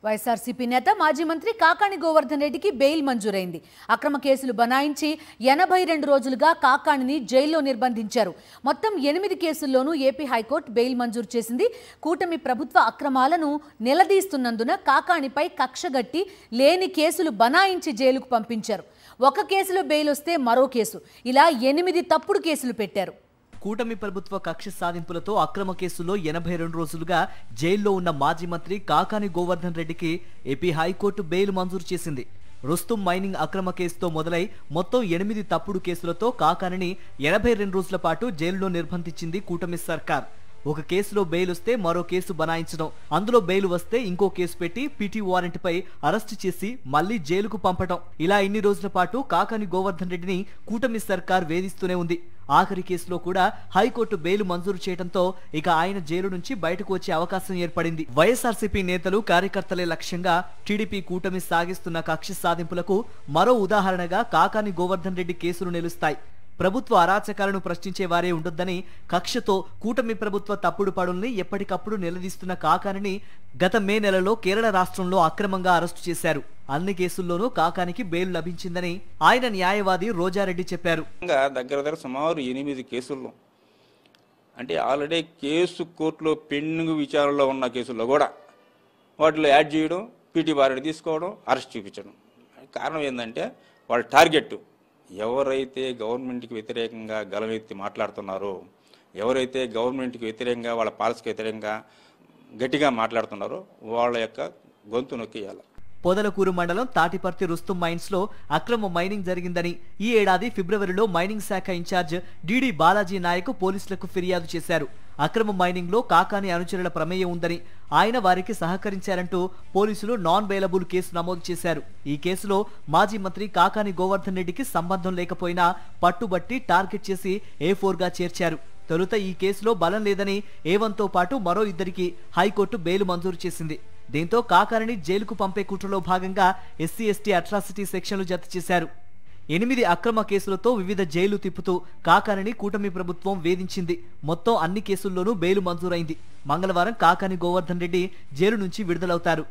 వైఎస్ఆర్సీపీ నేత మాజీ మంత్రి కాకాణి గోవర్ధన్ రెడ్డికి బెయిల్ మంజూరైంది. అక్రమ కేసులు బనాయించి 82 రోజులుగా కాకాణిని జైల్లో నిర్బంధించారు. మొత్తం 8 కేసుల్లోనూ ఏపీ హైకోర్టు బెయిల్ మంజూరు చేసింది. కూటమి ప్రభుత్వ అక్రమాలను నిలదీస్తున్నందున కాకాణిపై కక్షగట్టి లేని కేసులు బనాయించి జైలుకు పంపించారు. ఒక కేసులో బెయిల్ వస్తే మరో కేసు, ఇలా 8 తప్పుడు కేసులు పెట్టారు. కూటమి ప్రభుత్వ కక్ష సాధింపులతో అక్రమ కేసుల్లో 82 రోజులుగా జైల్లో ఉన్న మాజీ మంత్రి కాకాని గోవర్ధన్ రెడ్డికి ఏపీ హైకోర్టు బెయిల్ మంజూరు చేసింది. రుస్తుం మైనింగ్ అక్రమ కేసుతో మొదలై మొత్తం 8 తప్పుడు కేసులతో కాకానిని 82 రోజుల పాటు జైలులో నిర్బంధించింది కూటమి సర్కార్. ఒక కేసులో బెయిల్ వస్తే మరో కేసు బనాయించడం, అందులో బెయిల్ వస్తే ఇంకో కేసు పెట్టి పీటీ వారెంట్ పై అరెస్టు చేసి మళ్లీ జైలుకు పంపడం, ఇలా ఇన్ని రోజుల పాటు కాకాని గోవర్ధన్ రెడ్డిని కూటమి సర్కార్ వేధిస్తూనే ఉంది. ఆఖరి కేసులో కూడా హైకోర్టు బెయిల్ మంజూరు చేయడంతో ఇక ఆయన జైలు నుంచి బయటకు వచ్చే అవకాశం ఏర్పడింది. వైఎస్ఆర్సీపీ నేతలు కార్యకర్తలే లక్ష్యంగా టీడీపీ కూటమి సాగిస్తున్న కక్ష సాధింపులకు మరో ఉదాహరణగా కాకాని గోవర్ధన్ రెడ్డి కేసులు నిలుస్తాయి. ప్రభుత్వ అరాచకాలను ప్రశ్నించే వారే ఉండొద్దని కక్షతో కూటమి ప్రభుత్వ తప్పుడు పడుల్ని ఎప్పటికప్పుడు నిలదీస్తున్న కాకానిని గత మే నెలలో కేరళ రాష్ట్రంలో అక్రమంగా అరెస్టు చేశారు. అన్ని కేసుల్లోనూ కాకానికి బెయిల్ లభించిందని ఆయన న్యాయవాది రోజారెడ్డి చెప్పారు. దగ్గర సుమారు 8 కేసుల్లో అంటే ఆల్రెడీ కేసు కోర్టులో పెండింగ్ విచారణలో ఉన్న కేసుల్లో కూడా వాటిలో యాడ్ చేయడం, పీటీ వారెంట్ తీసుకోవడం, అరెస్ట్ చూపించడం. కారణం ఏంటంటే వాళ్ళ టార్గెట్ ఎవరైతే గవర్నమెంట్కి వ్యతిరేకంగా గలమెత్తి మాట్లాడుతున్నారో, ఎవరైతే గవర్నమెంట్కి వ్యతిరేకంగా వాళ్ళ పాలసీకి వ్యతిరేకంగా గట్టిగా మాట్లాడుతున్నారో వాళ్ళ యొక్క గొంతు నొక్కేయాలి. పొదలకూరు మండలం తాటిపర్తి రుస్తుం మైన్స్ లో అక్రమ మైనింగ్ జరిగిందని ఈ ఏడాది ఫిబ్రవరిలో మైనింగ్ శాఖ ఇన్ఛార్జ్ డిడి బాలాజీ నాయక్ పోలీసులకు ఫిర్యాదు చేశారు. అక్రమ మైనింగ్ లో కాకాని అనుచరుల ప్రమేయం ఉందని, ఆయన వారికి సహకరించారంటూ పోలీసులు నాన్ బెయిలబుల్ కేసు నమోదు చేశారు. ఈ కేసులో మాజీ మంత్రి కాకాని గోవర్ధన్ రెడ్డికి సంబంధం లేకపోయినా పట్టుబట్టి టార్గెట్ చేసి A4 గా చేర్చారు. తొలుత ఈ కేసులో బలం లేదని A1తో పాటు మరో 2కి హైకోర్టు బెయిల్ మంజూరు చేసింది. దీంతో కాకానిని జైలుకు పంపే కుట్రలో భాగంగా SC/ST అట్రాసిటీ సెక్షన్లు జత చేశారు. 8 అక్రమ కేసులతో వివిధ జైలు తిప్పుతూ కాకానిని కూటమి ప్రభుత్వం వేధించింది. మొత్తం అన్ని కేసుల్లోనూ బెయిల్ మంజూరైంది. మంగళవారం కాకాని గోవర్ధన్ రెడ్డి జైలు నుంచి విడుదలవుతారు.